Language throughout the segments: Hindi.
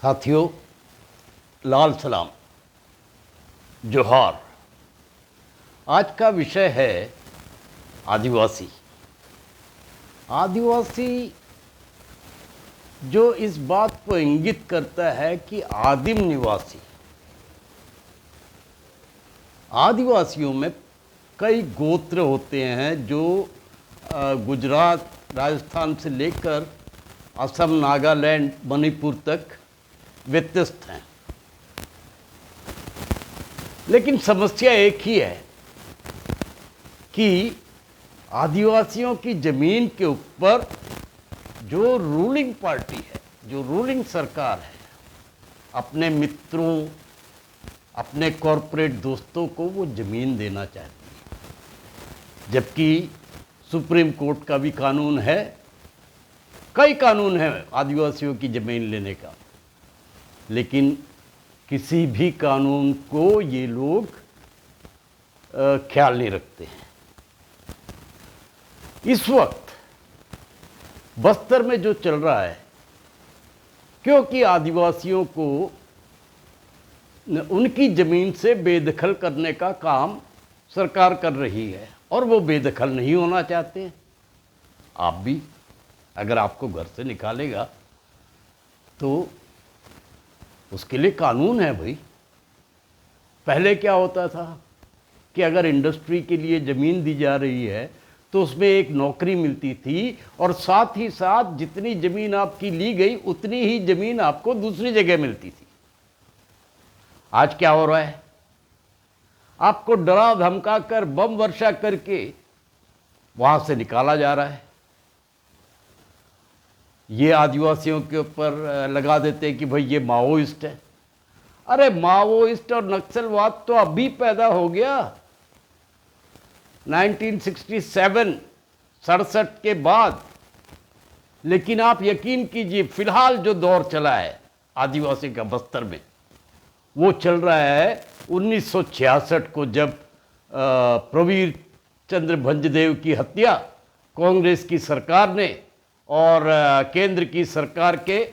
साथियों, लाल सलाम, जोहार। आज का विषय है आदिवासी। आदिवासी जो इस बात को इंगित करता है कि आदिम निवासी। आदिवासियों में कई गोत्र होते हैं जो गुजरात, राजस्थान से लेकर असम, नागालैंड, मणिपुर तक व्यत्यस्त हैं। लेकिन समस्या एक ही है कि आदिवासियों की ज़मीन के ऊपर जो रूलिंग पार्टी है, जो रूलिंग सरकार है, अपने मित्रों, अपने कॉरपोरेट दोस्तों को वो ज़मीन देना चाहती है। जबकि सुप्रीम कोर्ट का भी कानून है, कई कानून हैं आदिवासियों की ज़मीन लेने का, लेकिन किसी भी कानून को ये लोग ख्याल नहीं रखते हैं। इस वक्त बस्तर में जो चल रहा है, क्योंकि आदिवासियों को उनकी ज़मीन से बेदखल करने का काम सरकार कर रही है और वो बेदखल नहीं होना चाहते हैं। आप भी अगर आपको घर से निकालेगा तो उसके लिए कानून है भाई। पहले क्या होता था कि अगर इंडस्ट्री के लिए ज़मीन दी जा रही है तो उसमें एक नौकरी मिलती थी और साथ ही साथ जितनी ज़मीन आपकी ली गई उतनी ही ज़मीन आपको दूसरी जगह मिलती थी। आज क्या हो रहा है? आपको डरा धमका कर, बम वर्षा करके वहाँ से निकाला जा रहा है। ये आदिवासियों के ऊपर लगा देते हैं कि भाई ये माओइस्ट है। अरे माओइस्ट और नक्सलवाद तो अभी पैदा हो गया, 1967 के बाद। लेकिन आप यकीन कीजिए, फिलहाल जो दौर चला है आदिवासी का बस्तर में, वो चल रहा है 1966 को, जब प्रवीर चंद्र भंजदेव की हत्या कांग्रेस की सरकार ने और केंद्र की सरकार के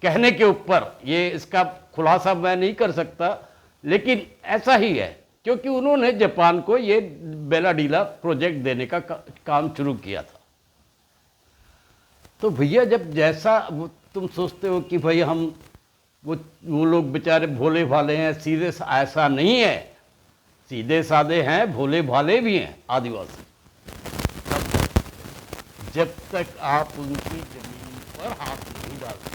कहने के ऊपर, ये इसका खुलासा मैं नहीं कर सकता, लेकिन ऐसा ही है, क्योंकि उन्होंने जापान को ये बेलाडीला प्रोजेक्ट देने का काम शुरू किया था। तो भैया, जब जैसा तुम सोचते हो कि भाई हम वो लोग बेचारे भोले भाले हैं, सीधे, ऐसा नहीं है। सीधे साधे हैं, भोले भाले भी हैं आदिवासी। जब तक आप उनकी जमीन पर हाथ नहीं डालते,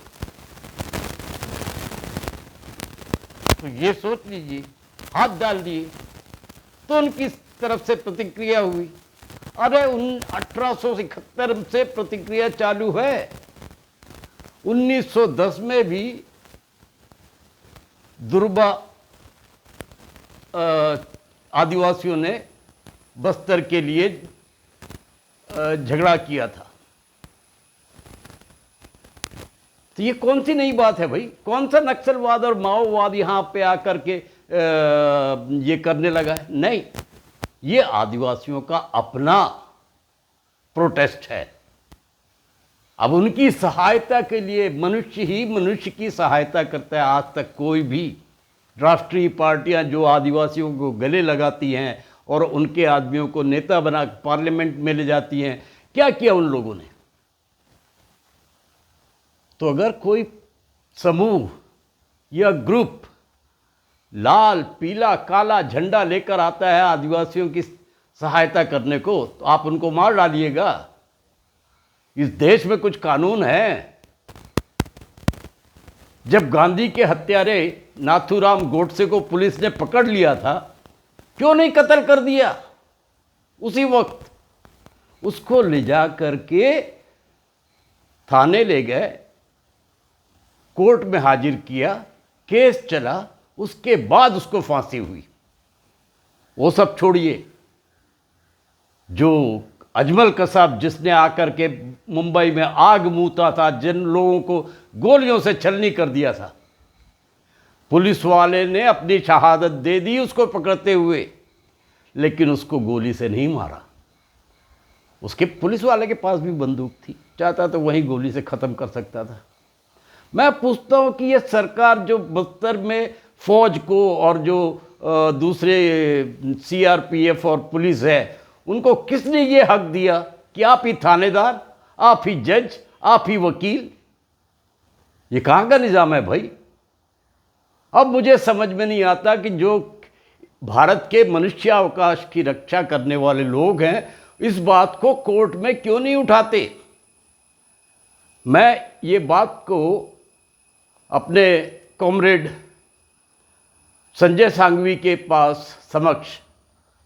तो ये सोच लीजिए, हाथ डाल दिए तो उनकी तरफ से प्रतिक्रिया हुई। अरे 1871 से प्रतिक्रिया चालू है। 1910 में भी दुर्बा आदिवासियों ने बस्तर के लिए झगड़ा किया था। तो ये कौन सी नई बात है भाई? कौन सा नक्सलवाद और माओवाद यहाँ पे आकर के ये करने लगा है? नहीं, ये आदिवासियों का अपना प्रोटेस्ट है। अब उनकी सहायता के लिए मनुष्य ही मनुष्य की सहायता करता है। आज तक कोई भी राष्ट्रीय पार्टियां जो आदिवासियों को गले लगाती हैं और उनके आदमियों को नेता बना पार्लियामेंट में ले जाती हैं, क्या किया उन लोगों ने? तो अगर कोई समूह या ग्रुप लाल, पीला, काला झंडा लेकर आता है आदिवासियों की सहायता करने को, तो आप उनको मार डालिएगा। इस देश में कुछ कानून है। जब गांधी के हत्यारे नाथूराम गोडसे को पुलिस ने पकड़ लिया था, क्यों नहीं कत्ल कर दिया उसी वक्त? उसको ले जा करके थाने ले गए, कोर्ट में हाजिर किया, केस चला, उसके बाद उसको फांसी हुई। वो सब छोड़िए, जो अजमल कसाब जिसने आकर के मुंबई में आग मूता था, जिन लोगों को गोलियों से छलनी कर दिया था, पुलिस वाले ने अपनी शहादत दे दी उसको पकड़ते हुए, लेकिन उसको गोली से नहीं मारा। उसके पुलिस वाले के पास भी बंदूक थी, चाहता तो वहीं गोली से ख़त्म कर सकता था। मैं पूछता हूँ कि ये सरकार जो बस्तर में फौज को और जो दूसरे सीआरपीएफ और पुलिस है, उनको किसने ये हक दिया कि आप ही थानेदार, आप ही जज, आप ही वकील? ये कहाँ का निज़ाम है भाई? अब मुझे समझ में नहीं आता कि जो भारत के मनुष्यावकाश की रक्षा करने वाले लोग हैं, इस बात को कोर्ट में क्यों नहीं उठाते। मैं ये बात को अपने कॉमरेड संजय सांघवी के पास समक्ष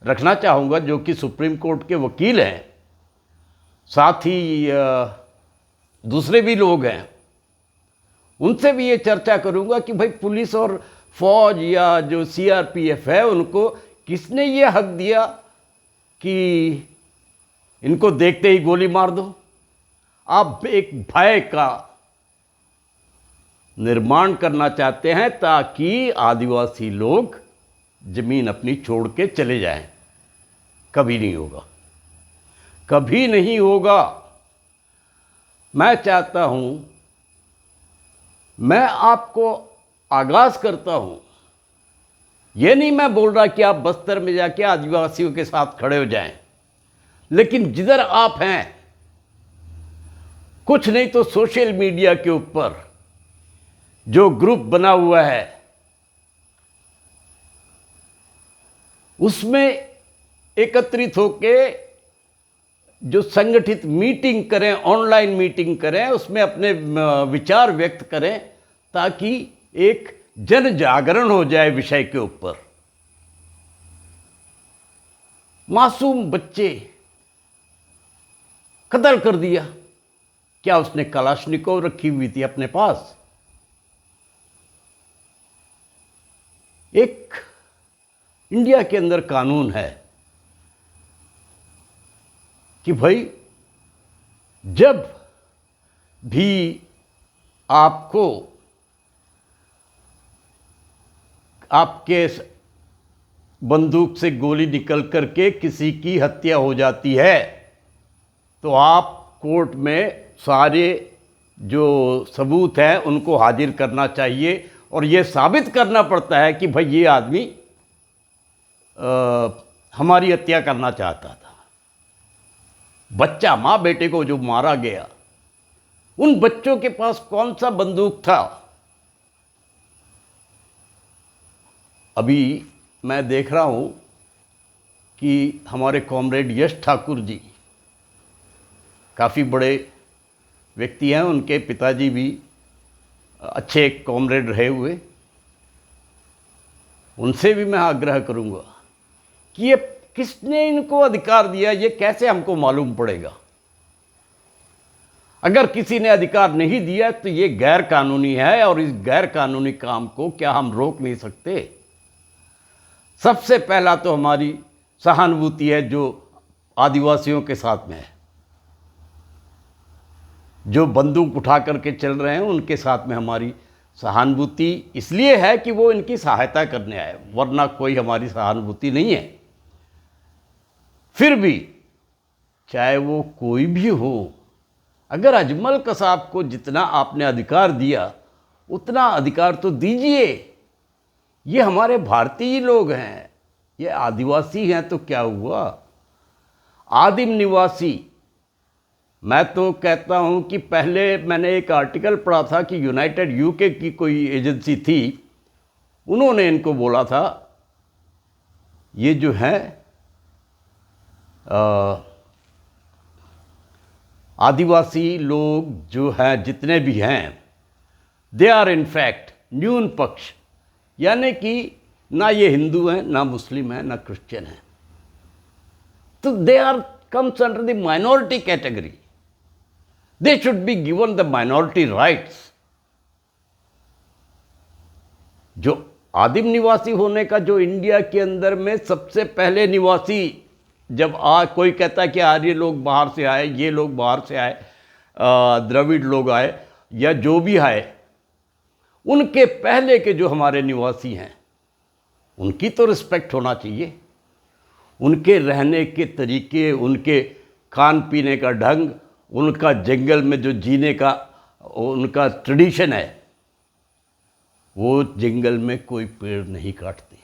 रखना चाहूँगा, जो कि सुप्रीम कोर्ट के वकील हैं, साथ ही दूसरे भी लोग हैं। उनसे भी ये चर्चा करूँगा कि भाई पुलिस और फौज या जो सीआरपीएफ है, उनको किसने ये हक दिया कि इनको देखते ही गोली मार दो। आप एक भय का निर्माण करना चाहते हैं ताकि आदिवासी लोग जमीन अपनी छोड़ के चले जाएं। कभी नहीं होगा, कभी नहीं होगा। मैं चाहता हूं, मैं आपको आगाज करता हूं, ये नहीं मैं बोल रहा कि आप बस्तर में जाके आदिवासियों के साथ खड़े हो जाएं, लेकिन जिधर आप हैं, कुछ नहीं तो सोशल मीडिया के ऊपर जो ग्रुप बना हुआ है, उसमें एकत्रित होके जो संगठित मीटिंग करें, ऑनलाइन मीटिंग करें, उसमें अपने विचार व्यक्त करें, ताकि एक जन जागरण हो जाए विषय के ऊपर। मासूम बच्चे कत्ल कर दिया, क्या उसने कलाशनिकोव रखी हुई थी अपने पास? एक इंडिया के अंदर कानून है कि भाई जब भी आपको आपके बंदूक से गोली निकल करके किसी की हत्या हो जाती है, तो आप कोर्ट में सारे जो सबूत हैं उनको हाजिर करना चाहिए, और ये साबित करना पड़ता है कि भाई ये आदमी हमारी हत्या करना चाहता था। बच्चा, माँ बेटे को जो मारा गया, उन बच्चों के पास कौन सा बंदूक था? अभी मैं देख रहा हूँ कि हमारे कॉमरेड यश ठाकुर जी काफ़ी बड़े व्यक्ति हैं, उनके पिताजी भी अच्छे कॉमरेड रहे हुए। उनसे भी मैं आग्रह करूंगा कि ये किसने इनको अधिकार दिया, ये कैसे हमको मालूम पड़ेगा? अगर किसी ने अधिकार नहीं दिया तो ये गैर कानूनी है, और इस गैर कानूनी काम को क्या हम रोक नहीं सकते? सबसे पहला तो हमारी सहानुभूति है जो आदिवासियों के साथ में है, जो बंदूक उठा करके चल रहे हैं, उनके साथ में हमारी सहानुभूति इसलिए है कि वो इनकी सहायता करने आए, वरना कोई हमारी सहानुभूति नहीं है। फिर भी चाहे वो कोई भी हो, अगर अजमल कसाब को जितना आपने अधिकार दिया, उतना अधिकार तो दीजिए। ये हमारे भारतीय लोग हैं, ये आदिवासी हैं तो क्या हुआ? आदिम निवासी, मैं तो कहता हूं कि पहले मैंने एक आर्टिकल पढ़ा था कि यूनाइटेड यूके की कोई एजेंसी थी, उन्होंने इनको बोला था ये जो है आदिवासी लोग जो हैं, जितने भी हैं, दे आर इन फैक्ट न्यून पक्ष, यानी कि ना ये हिंदू हैं, ना मुस्लिम हैं, ना क्रिश्चियन हैं, तो they are comes under the minority category. They should be given the minority rights. जो आदिम निवासी होने का, जो इंडिया के अंदर में सबसे पहले निवासी, जब कोई कहता है कि आर्य लोग बाहर से आए, ये लोग बाहर से आए, द्रविड़ लोग आए, या जो भी आए, उनके पहले के जो हमारे निवासी हैं, उनकी तो रिस्पेक्ट होना चाहिए। उनके रहने के तरीके, उनके खान पीने का ढंग, उनका जंगल में जो जीने का उनका ट्रेडिशन है, वो जंगल में कोई पेड़ नहीं काटते।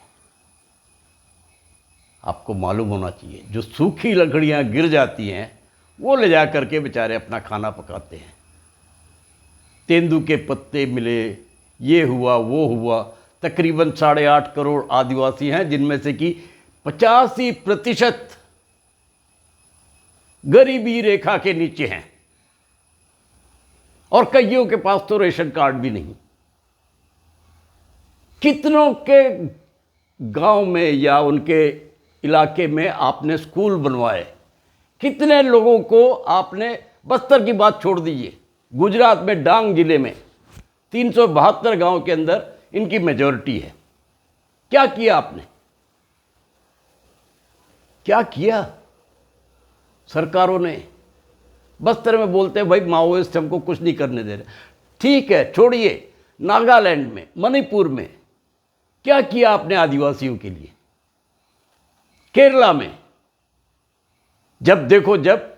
आपको मालूम होना चाहिए, जो सूखी लकड़ियां गिर जाती हैं वो ले जा करके बेचारे अपना खाना पकाते हैं। तेंदू के पत्ते मिले, ये हुआ वो हुआ। तकरीबन 8.5 करोड़ आदिवासी हैं, जिनमें से कि 85% गरीबी रेखा के नीचे हैं, और कईयों के पास तो रेशन कार्ड भी नहीं। कितनों के गांव में या उनके इलाके में आपने स्कूल बनवाए, कितने लोगों को आपने, बस्तर की बात छोड़ दीजिए, गुजरात में डांग जिले में 372 गांव के अंदर इनकी मेजॉरिटी है। क्या किया आपने? क्या किया सरकारों ने? बस्तर में बोलते हैं भाई माओइस्ट हमको कुछ नहीं करने दे रहे। ठीक है, छोड़िए, नागालैंड में, मणिपुर में क्या किया आपने आदिवासियों के लिए? केरला में जब देखो, जब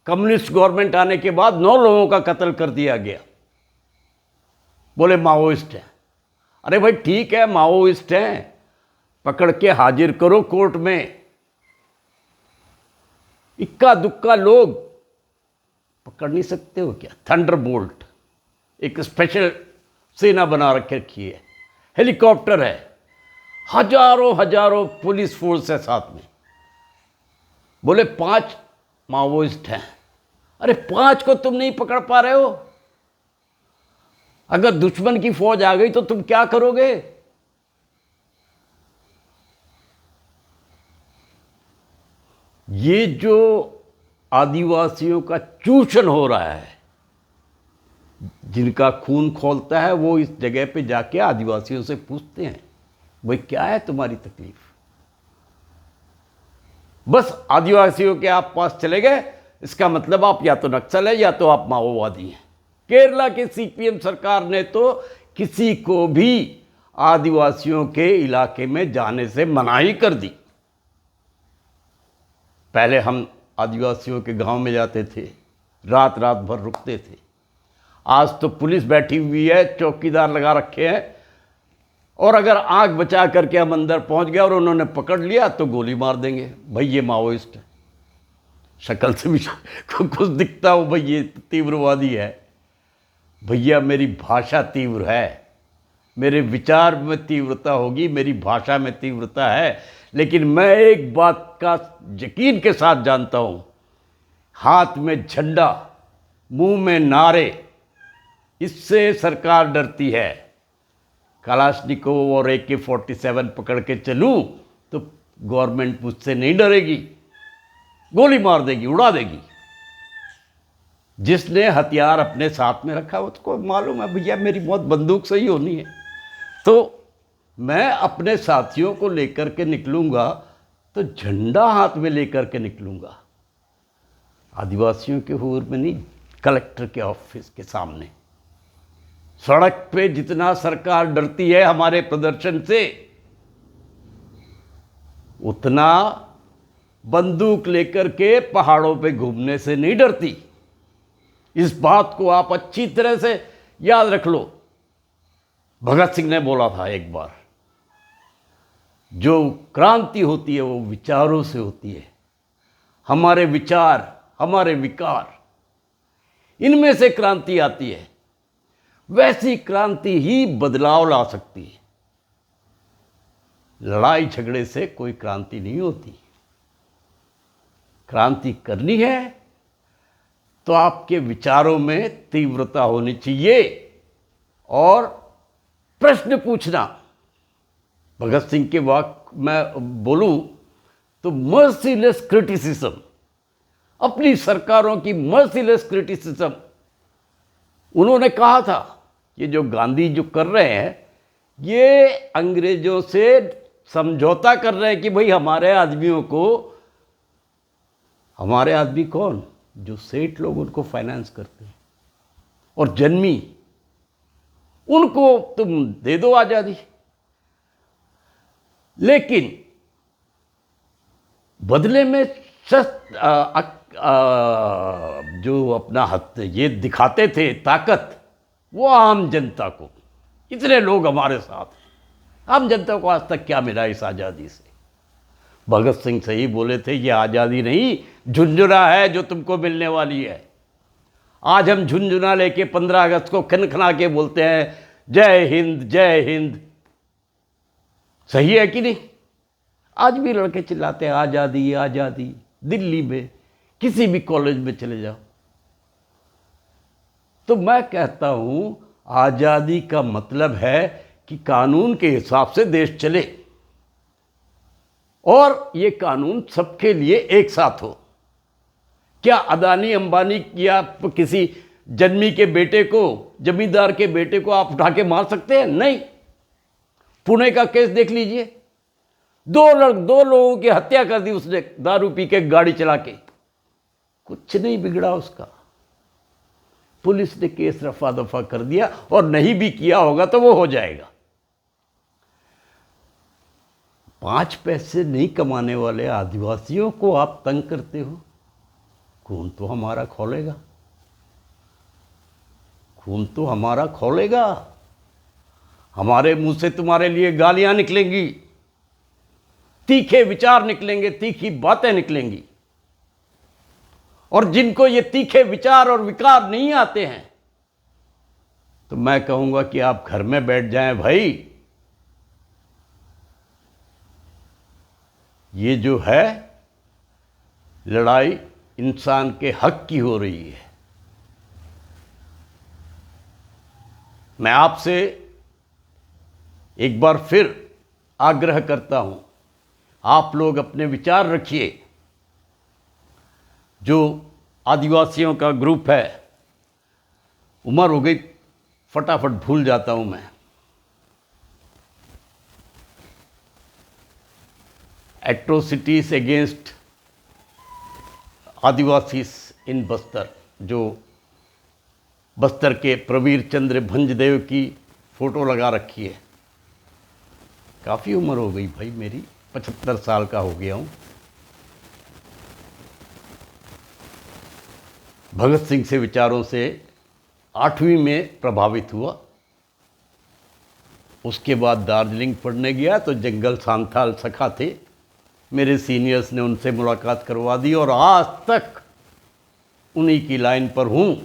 कम्युनिस्ट गवर्नमेंट आने के बाद 9 लोगों का कत्ल कर दिया गया, बोले माओइस्ट हैं। अरे भाई ठीक है, माओइस्ट हैं, पकड़ के हाजिर करो कोर्ट में। इक्का दुक्का लोग पकड़ नहीं सकते हो क्या? थंडरबोल्ट एक स्पेशल सेना बना रखी है, हेलीकॉप्टर है, हजारों हजारों पुलिस फोर्स है साथ में। बोले 5 माओइस्ट हैं। अरे 5 को तुम नहीं पकड़ पा रहे हो? अगर दुश्मन की फौज आ गई तो तुम क्या करोगे? ये जो आदिवासियों का चूषण हो रहा है, जिनका खून खौलता है वो इस जगह पे जाके आदिवासियों से पूछते हैं भाई क्या है तुम्हारी तकलीफ? बस आदिवासियों के आप पास चले गए, इसका मतलब आप या तो नक्सल है या तो आप माओवादी हैं। केरला की सीपीएम सरकार ने तो किसी को भी आदिवासियों के इलाके में जाने से मनाही कर दी। पहले हम आदिवासियों के गांव में जाते थे, रात रात भर रुकते थे। आज तो पुलिस बैठी हुई है, चौकीदार लगा रखे हैं, और अगर आंख बचा करके हम अंदर पहुंच गए और उन्होंने पकड़ लिया तो गोली मार देंगे। भाई ये माओइस्ट है, शक्ल से भी कुछ दिखता हो, भाई ये तीव्रवादी है। भैया मेरी भाषा तीव्र है, मेरे विचार में तीव्रता होगी, मेरी भाषा में तीव्रता है, लेकिन मैं एक बात का यकीन के साथ जानता हूं, हाथ में झंडा, मुंह में नारे, इससे सरकार डरती है। कलाश्निकोव और AK-47 पकड़ के चलूं तो गवर्नमेंट मुझसे नहीं डरेगी, गोली मार देगी, उड़ा देगी। जिसने हथियार अपने साथ में रखा उसको मालूम है भैया मेरी मौत बंदूक से ही होनी है। तो मैं अपने साथियों को लेकर के निकलूंगा तो झंडा हाथ में लेकर के निकलूंगा, आदिवासियों के हुर में नहीं, कलेक्टर के ऑफिस के सामने। सड़क पे जितना सरकार डरती है हमारे प्रदर्शन से, उतना बंदूक लेकर के पहाड़ों पे घूमने से नहीं डरती। इस बात को आप अच्छी तरह से याद रख लो। भगत सिंह ने बोला था एक बार, जो क्रांति होती है वो विचारों से होती है। हमारे विचार, हमारे विकार, इनमें से क्रांति आती है। वैसी क्रांति ही बदलाव ला सकती है। लड़ाई झगड़े से कोई क्रांति नहीं होती। क्रांति करनी है तो आपके विचारों में तीव्रता होनी चाहिए और प्रश्न पूछना। भगत सिंह के वाक्य मैं बोलूं तो मर्सीलेस क्रिटिसिज्म, अपनी सरकारों की मर्सीलेस क्रिटिसिज्म। उन्होंने कहा था ये जो गांधी जो कर रहे हैं ये अंग्रेजों से समझौता कर रहे हैं कि भाई हमारे आदमियों को, हमारे आदमी कौन, जो सेठ लोग उनको फाइनेंस करते हैं और जन्मी, उनको तुम दे दो आज़ादी, लेकिन बदले में जो अपना ये दिखाते थे ताकत, वो आम जनता को। इतने लोग हमारे साथ। आम जनता को आज तक क्या मिला इस आज़ादी से? भगत सिंह सही बोले थे, ये आज़ादी नहीं झुंझुना है जो तुमको मिलने वाली है। आज हम झुंझुना लेके 15 अगस्त को खनखना के बोलते हैं जय हिंद जय हिंद। सही है कि नहीं? आज भी लड़के चिल्लाते हैं आज़ादी आज़ादी। दिल्ली में किसी भी कॉलेज में चले जाओ। तो मैं कहता हूं आज़ादी का मतलब है कि कानून के हिसाब से देश चले और ये कानून सबके लिए एक साथ हो। क्या अदानी अंबानी या किसी जन्मी के बेटे को, जमींदार के बेटे को आप उठा के मार सकते हैं? नहीं। पुणे का केस देख लीजिए, दो लोगों की हत्या कर दी उसने दारू पी के गाड़ी चला के, कुछ नहीं बिगड़ा उसका। पुलिस ने केस रफा दफा कर दिया और नहीं भी किया होगा तो वो हो जाएगा। 5 पैसे नहीं कमाने वाले आदिवासियों को आप तंग करते हो। खून तो हमारा खौलेगा, खून तो हमारा खौलेगा। हमारे मुंह से तुम्हारे लिए गालियां निकलेंगी, तीखे विचार निकलेंगे, तीखी बातें निकलेंगी। और जिनको ये तीखे विचार और विकार नहीं आते हैं तो मैं कहूंगा कि आप घर में बैठ जाएं भाई। ये जो है लड़ाई इंसान के हक की हो रही है। मैं आपसे एक बार फिर आग्रह करता हूं, आप लोग अपने विचार रखिए। जो आदिवासियों का ग्रुप है, उम्र हो गई, फटाफट भूल जाता हूं मैं। एट्रोसिटीज अगेंस्ट आदिवासीज इन बस्तर, जो बस्तर के प्रवीर चंद्र भंजदेव की फोटो लगा रखी है। काफ़ी उम्र हो गई भाई मेरी, 75 साल का हो गया हूँ। भगत सिंह से विचारों से 8वीं में प्रभावित हुआ। उसके बाद दार्जिलिंग पढ़ने गया तो जंगल सांथाल सखा थे, मेरे सीनियर्स ने उनसे मुलाकात करवा दी और आज तक उन्हीं की लाइन पर हूँ।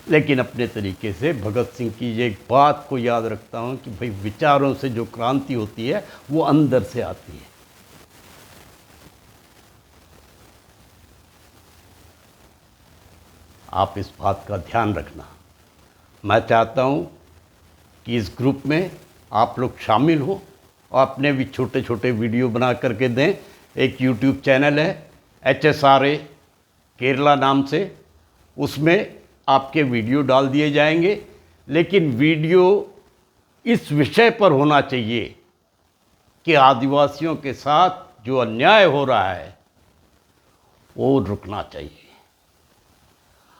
लेकिन अपने तरीके से भगत सिंह की एक बात को याद रखता हूँ कि भाई विचारों से जो क्रांति होती है वो अंदर से आती है। आप इस बात का ध्यान रखना। मैं चाहता हूँ कि इस ग्रुप में आप लोग शामिल हो और अपने भी छोटे छोटे वीडियो बना करके दें। एक यूट्यूब चैनल है HSRA केरला नाम से, उसमें आपके वीडियो डाल दिए जाएंगे। लेकिन वीडियो इस विषय पर होना चाहिए कि आदिवासियों के साथ जो अन्याय हो रहा है वो रुकना चाहिए।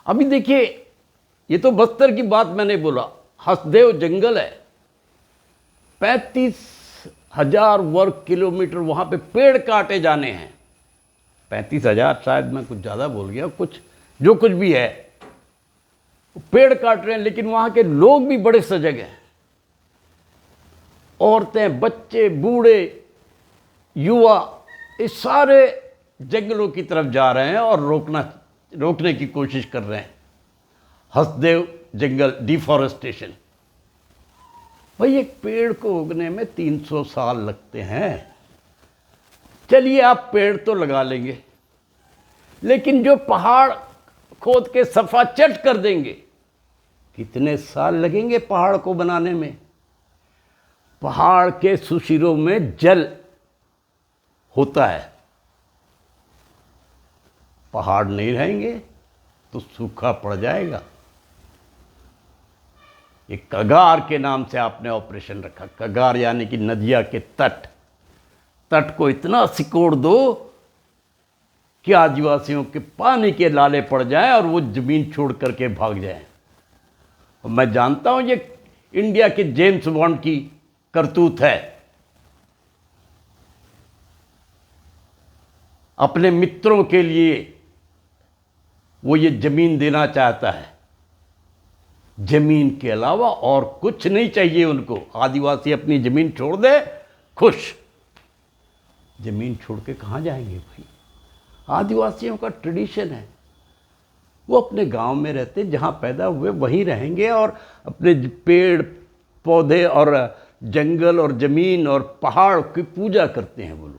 अभी देखिए, ये तो बस्तर की बात मैंने बोला, हसदेव जंगल है, 35,000 वर्ग किलोमीटर वहाँ पे पेड़ काटे जाने हैं। 35,000 शायद मैं कुछ ज़्यादा बोल गया, कुछ जो कुछ भी है पेड़ काट रहे हैं। लेकिन वहाँ के लोग भी बड़े सजग हैं, औरतें, बच्चे, बूढ़े, युवा, इस सारे जंगलों की तरफ जा रहे हैं और रोकने की कोशिश कर रहे हैं। हसदेव जंगल डिफॉरेस्टेशन। भाई एक पेड़ को उगने में 300 साल लगते हैं। चलिए आप पेड़ तो लगा लेंगे, लेकिन जो पहाड़ खोद के सफा चट कर देंगे, कितने साल लगेंगे पहाड़ को बनाने में? पहाड़ के सुशिरों में जल होता है, पहाड़ नहीं रहेंगे तो सूखा पड़ जाएगा। ये कगार के नाम से आपने ऑपरेशन रखा। कगार यानी कि नदिया के तट को इतना सिकोड़ दो कि आदिवासियों के पानी के लाले पड़ जाएं और वो जमीन छोड़ करके भाग जाएं। और मैं जानता हूं ये इंडिया के जेम्स बॉन्ड की करतूत है। अपने मित्रों के लिए वो ये जमीन देना चाहता है। जमीन के अलावा और कुछ नहीं चाहिए उनको। आदिवासी अपनी जमीन छोड़ दे, खुश। जमीन छोड़ के कहाँ जाएंगे भाई? आदिवासियों का ट्रेडिशन है, वो अपने गांव में रहते, जहाँ पैदा हुए वहीं रहेंगे और अपने पेड़ पौधे और जंगल और ज़मीन और पहाड़ की पूजा करते हैं वो लोग।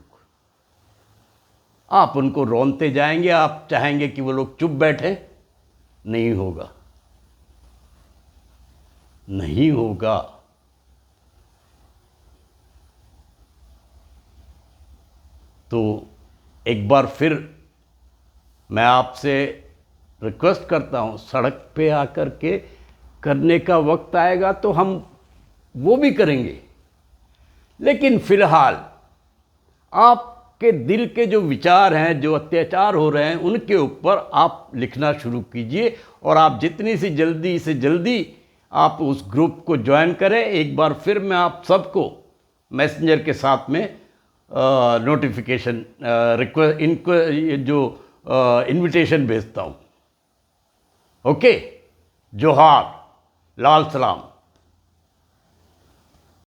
आप उनको रौंदते जाएंगे, आप चाहेंगे कि वो लोग चुप बैठें? नहीं होगा, नहीं होगा। तो एक बार फिर मैं आपसे रिक्वेस्ट करता हूँ, सड़क पे आकर के करने का वक्त आएगा तो हम वो भी करेंगे, लेकिन फिलहाल आपके दिल के जो विचार हैं, जो अत्याचार हो रहे हैं, उनके ऊपर आप लिखना शुरू कीजिए और आप जितनी सी जल्दी से जल्दी आप उस ग्रुप को ज्वाइन करें। एक बार फिर मैं आप सबको मैसेंजर के साथ में नोटिफिकेशन रिक्वेस्ट इनको जो इनविटेशन भेजता हूँ। ओके, जोहार, लाल सलाम।